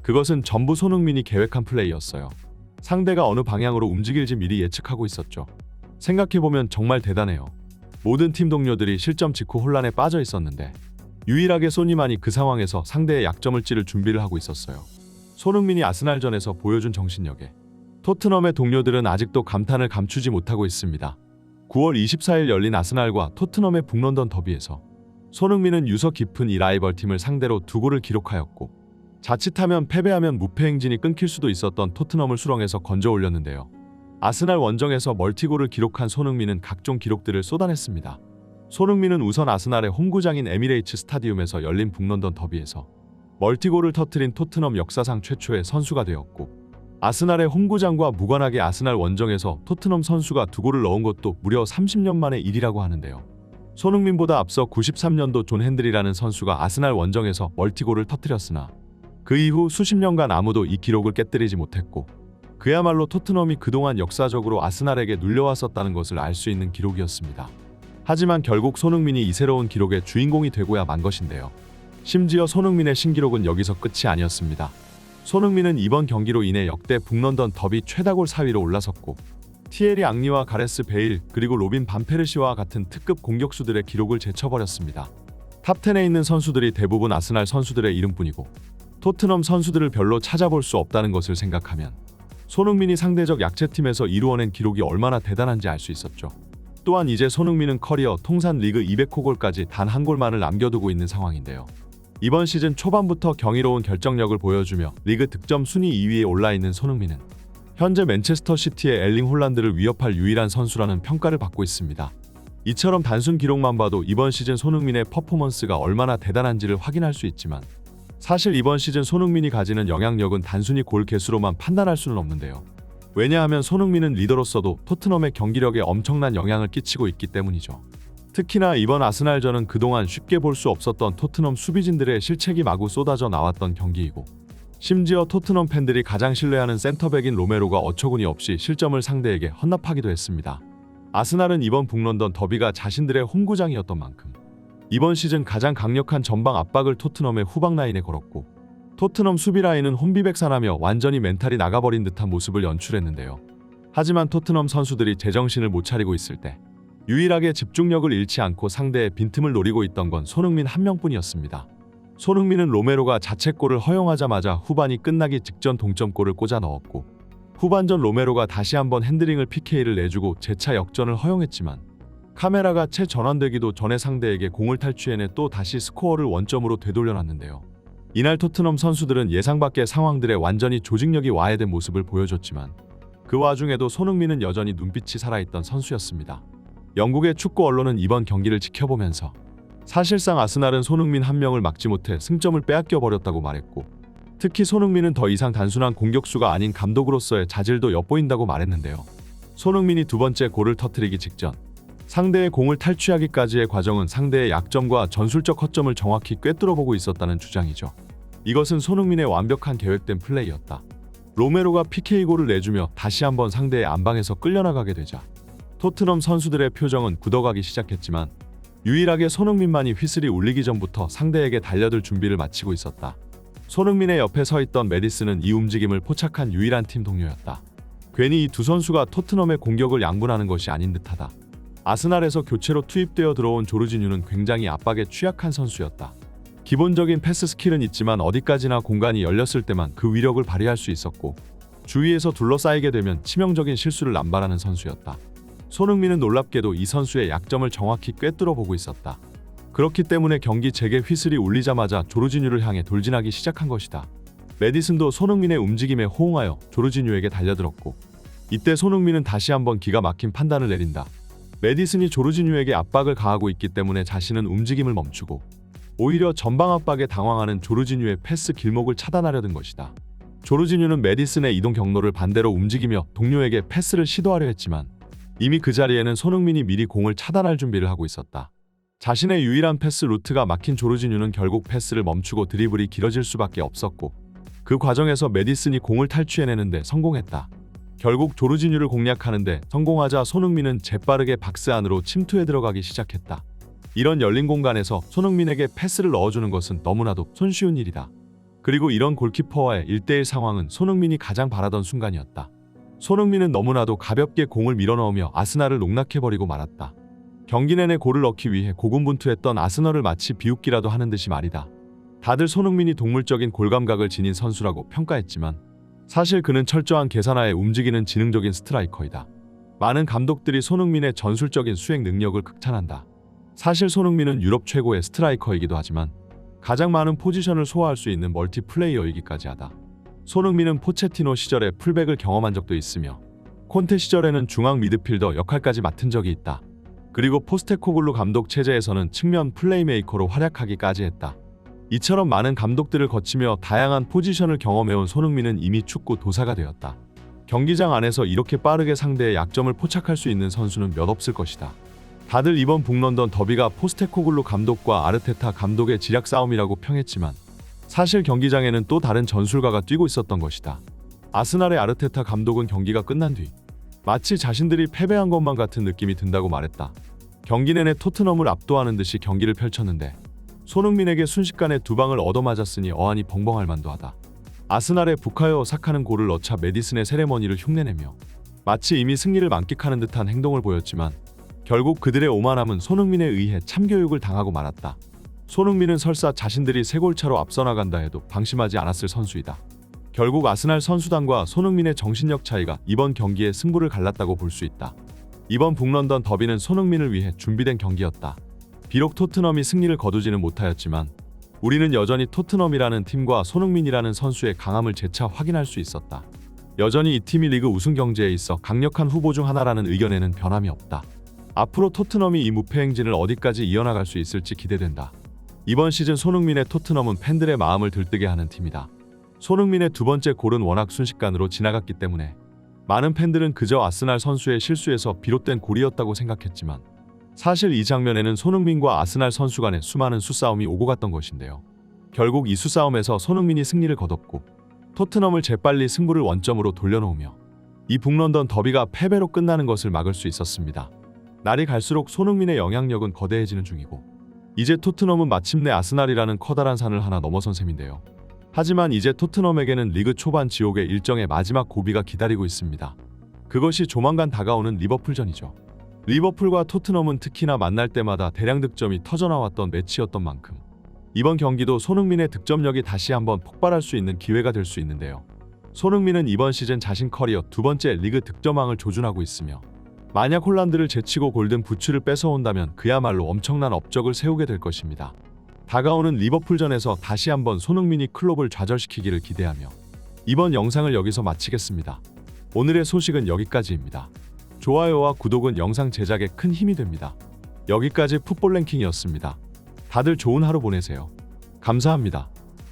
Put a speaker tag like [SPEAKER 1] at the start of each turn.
[SPEAKER 1] 그것은 전부 손흥민이 계획한 플레이였어요. 상대가 어느 방향으로 움직일지 미리 예측하고 있었죠. 생각해보면 정말 대단해요. 모든 팀 동료들이 실점 직후 혼란에 빠져 있었는데 유일하게 소니만이 그 상황에서 상대의 약점을 찌를 준비를 하고 있었어요. 손흥민이 아스날전에서 보여준 정신력에 토트넘의 동료들은 아직도 감탄을 감추지 못하고 있습니다. 9월 24일 열린 아스날과 토트넘의 북런던 더비에서 손흥민은 유서 깊은 이 라이벌 팀을 상대로 2골을 기록하였고 자칫하면 패배하면 무패 행진이 끊길 수도 있었던 토트넘을 수렁에서 건져 올렸는데요. 아스날 원정에서 멀티골을 기록한 손흥민은 각종 기록들을 쏟아냈습니다. 손흥민은 우선 아스날의 홈구장인 에미레이츠 스타디움에서 열린 북런던 더비에서 멀티골을 터뜨린 토트넘 역사상 최초의 선수가 되었고 아스날의 홈구장과 무관하게 아스날 원정에서 토트넘 선수가 2골을 넣은 것도 무려 30년 만의 일이라고 하는데요. 손흥민보다 앞서 93년도 존 핸들이라는 선수가 아스날 원정에서 멀티골을 터뜨렸으나 그 이후 수십 년간 아무도 이 기록을 깨뜨리지 못했고 그야말로 토트넘이 그동안 역사적으로 아스날에게 눌려왔었다는 것을 알 수 있는 기록이었습니다. 하지만 결국 손흥민이 이 새로운 기록의 주인공이 되고야 만 것인데요. 심지어 손흥민의 신기록은 여기서 끝이 아니었습니다. 손흥민은 이번 경기로 인해 역대 북런던 더비 최다골 4위로 올라섰고 티에리 앙리와 가레스 베일 그리고 로빈 반 페르시와 같은 특급 공격수들의 기록을 제쳐버렸습니다. 탑10에 있는 선수들이 대부분 아스날 선수들의 이름뿐이고 토트넘 선수들을 별로 찾아볼 수 없다는 것을 생각하면 손흥민이 상대적 약체팀에서 이루어낸 기록이 얼마나 대단한지 알 수 있었죠. 또한 이제 손흥민은 커리어 통산 리그 200호골까지 단 한 골만을 남겨두고 있는 상황인데요. 이번 시즌 초반부터 경이로운 결정력을 보여주며 리그 득점 순위 2위에 올라있는 손흥민은 현재 맨체스터 시티의 엘링 홀란드를 위협할 유일한 선수라는 평가를 받고 있습니다. 이처럼 단순 기록만 봐도 이번 시즌 손흥민의 퍼포먼스가 얼마나 대단한지를 확인할 수 있지만 사실 이번 시즌 손흥민이 가지는 영향력은 단순히 골 개수로만 판단할 수는 없는데요. 왜냐하면 손흥민은 리더로서도 토트넘의 경기력에 엄청난 영향을 끼치고 있기 때문이죠. 특히나 이번 아스날전은 그동안 쉽게 볼 수 없었던 토트넘 수비진들의 실책이 마구 쏟아져 나왔던 경기이고 심지어 토트넘 팬들이 가장 신뢰하는 센터백인 로메로가 어처구니 없이 실점을 상대에게 헌납하기도 했습니다. 아스날은 이번 북런던 더비가 자신들의 홈구장이었던 만큼 이번 시즌 가장 강력한 전방 압박을 토트넘의 후방 라인에 걸었고 토트넘 수비 라인은 혼비백산하며 완전히 멘탈이 나가버린 듯한 모습을 연출했는데요. 하지만 토트넘 선수들이 제정신을 못 차리고 있을 때 유일하게 집중력을 잃지 않고 상대의 빈틈을 노리고 있던 건 손흥민 한 명뿐이었습니다. 손흥민은 로메로가 자책골을 허용하자마자 후반이 끝나기 직전 동점골을 꽂아 넣었고 후반전 로메로가 다시 한번 핸드링을 PK를 내주고 재차 역전을 허용했지만 카메라가 채 전환되기도 전에 상대에게 공을 탈취해내 또 다시 스코어를 원점으로 되돌려놨는데요. 이날 토트넘 선수들은 예상 밖의 상황들에 완전히 조직력이 와해된 모습을 보여줬지만 그 와중에도 손흥민은 여전히 눈빛이 살아있던 선수였습니다. 영국의 축구 언론은 이번 경기를 지켜보면서 사실상 아스날은 손흥민 한 명을 막지 못해 승점을 빼앗겨 버렸다고 말했고 특히 손흥민은 더 이상 단순한 공격수가 아닌 감독으로서의 자질도 엿보인다고 말했는데요. 손흥민이 두 번째 골을 터뜨리기 직전 상대의 공을 탈취하기까지의 과정은 상대의 약점과 전술적 허점을 정확히 꿰뚫어보고 있었다는 주장이죠. 이것은 손흥민의 완벽한 계획된 플레이였다. 로메로가 PK골을 내주며 다시 한번 상대의 안방에서 끌려나가게 되자 토트넘 선수들의 표정은 굳어가기 시작했지만 유일하게 손흥민만이 휘슬이 울리기 전부터 상대에게 달려들 준비를 마치고 있었다. 손흥민의 옆에 서 있던 메디슨은 이 움직임을 포착한 유일한 팀 동료였다. 괜히 이 두 선수가 토트넘의 공격을 양분하는 것이 아닌 듯하다. 아스날에서 교체로 투입되어 들어온 조르지뉴는 굉장히 압박에 취약한 선수였다. 기본적인 패스 스킬은 있지만 어디까지나 공간이 열렸을 때만 그 위력을 발휘할 수 있었고 주위에서 둘러싸이게 되면 치명적인 실수를 남발하는 선수였다. 손흥민은 놀랍게도 이 선수의 약점을 정확히 꿰뚫어보고 있었다. 그렇기 때문에 경기 재개 휘슬이 울리자마자 조르지뉴를 향해 돌진하기 시작한 것이다. 메디슨도 손흥민의 움직임에 호응하여 조르지뉴에게 달려들었고 이때 손흥민은 다시 한번 기가 막힌 판단을 내린다. 메디슨이 조르지뉴에게 압박을 가하고 있기 때문에 자신은 움직임을 멈추고 오히려 전방 압박에 당황하는 조르지뉴의 패스 길목을 차단하려던 것이다. 조르지뉴는 메디슨의 이동 경로를 반대로 움직이며 동료에게 패스를 시도하려 했지만 이미 그 자리에는 손흥민이 미리 공을 차단할 준비를 하고 있었다. 자신의 유일한 패스 루트가 막힌 조르지뉴는 결국 패스를 멈추고 드리블이 길어질 수밖에 없었고 그 과정에서 메디슨이 공을 탈취해내는데 성공했다. 결국 조르지뉴를 공략하는데 성공하자 손흥민은 재빠르게 박스 안으로 침투해 들어가기 시작했다. 이런 열린 공간에서 손흥민에게 패스를 넣어주는 것은 너무나도 손쉬운 일이다. 그리고 이런 골키퍼와의 1대1 상황은 손흥민이 가장 바라던 순간이었다. 손흥민은 너무나도 가볍게 공을 밀어넣으며 아스날을 농락해버리고 말았다. 경기 내내 골을 넣기 위해 고군분투했던 아스널을 마치 비웃기라도 하는 듯이 말이다. 다들 손흥민이 동물적인 골감각을 지닌 선수라고 평가했지만 사실 그는 철저한 계산하에 움직이는 지능적인 스트라이커이다. 많은 감독들이 손흥민의 전술적인 수행 능력을 극찬한다. 사실 손흥민은 유럽 최고의 스트라이커이기도 하지만 가장 많은 포지션을 소화할 수 있는 멀티플레이어이기까지 하다. 손흥민은 포체티노 시절에 풀백을 경험한 적도 있으며 콘테 시절에는 중앙 미드필더 역할까지 맡은 적이 있다. 그리고 포스테코글루 감독 체제에서는 측면 플레이메이커로 활약하기까지 했다. 이처럼 많은 감독들을 거치며 다양한 포지션을 경험해온 손흥민은 이미 축구 도사가 되었다. 경기장 안에서 이렇게 빠르게 상대의 약점을 포착할 수 있는 선수는 몇 없을 것이다. 다들 이번 북런던 더비가 포스테코글루 감독과 아르테타 감독의 지략 싸움이라고 평했지만 사실 경기장에는 또 다른 전술가가 뛰고 있었던 것이다. 아스날의 아르테타 감독은 경기가 끝난 뒤 마치 자신들이 패배한 것만 같은 느낌이 든다고 말했다. 경기 내내 토트넘을 압도하는 듯이 경기를 펼쳤는데 손흥민에게 순식간에 두 방을 얻어맞았으니 어안이 벙벙할 만도 하다. 아스날의 부카요 사카는 골을 넣자 메디슨의 세레머니를 흉내내며 마치 이미 승리를 만끽하는 듯한 행동을 보였지만 결국 그들의 오만함은 손흥민에 의해 참교육을 당하고 말았다. 손흥민은 설사 자신들이 3골차로 앞서 나간다 해도 방심하지 않았을 선수이다. 결국 아스날 선수단과 손흥민의 정신력 차이가 이번 경기에 승부를 갈랐다고 볼 수 있다. 이번 북런던 더비는 손흥민을 위해 준비된 경기였다. 비록 토트넘이 승리를 거두지는 못하였지만 우리는 여전히 토트넘이라는 팀과 손흥민이라는 선수의 강함을 재차 확인할 수 있었다. 여전히 이 팀이 리그 우승 경제에 있어 강력한 후보 중 하나라는 의견에는 변함이 없다. 앞으로 토트넘이 이 무패 행진을 어디까지 이어나갈 수 있을지 기대된다. 이번 시즌 손흥민의 토트넘은 팬들의 마음을 들뜨게 하는 팀이다. 손흥민의 두 번째 골은 워낙 순식간으로 지나갔기 때문에 많은 팬들은 그저 아스날 선수의 실수에서 비롯된 골이었다고 생각했지만 사실 이 장면에는 손흥민과 아스날 선수 간의 수많은 수싸움이 오고 갔던 것인데요. 결국 이 수싸움에서 손흥민이 승리를 거뒀고 토트넘을 재빨리 승부를 원점으로 돌려놓으며 이 북런던 더비가 패배로 끝나는 것을 막을 수 있었습니다. 날이 갈수록 손흥민의 영향력은 거대해지는 중이고 이제 토트넘은 마침내 아스날이라는 커다란 산을 하나 넘어선 셈인데요. 하지만 이제 토트넘에게는 리그 초반 지옥의 일정의 마지막 고비가 기다리고 있습니다. 그것이 조만간 다가오는 리버풀전이죠. 리버풀과 토트넘은 특히나 만날 때마다 대량 득점이 터져나왔던 매치였던 만큼 이번 경기도 손흥민의 득점력이 다시 한번 폭발할 수 있는 기회가 될 수 있는데요. 손흥민은 이번 시즌 자신 커리어 두 번째 리그 득점왕을 조준하고 있으며 만약 홀란드를 제치고 골든 부츠를 뺏어온다면 그야말로 엄청난 업적을 세우게 될 것입니다. 다가오는 리버풀전에서 다시 한번 손흥민이 클롭을 좌절시키기를 기대하며 이번 영상을 여기서 마치겠습니다. 오늘의 소식은 여기까지입니다. 좋아요와 구독은 영상 제작에 큰 힘이 됩니다. 여기까지 풋볼 랭킹이었습니다. 다들 좋은 하루 보내세요. 감사합니다.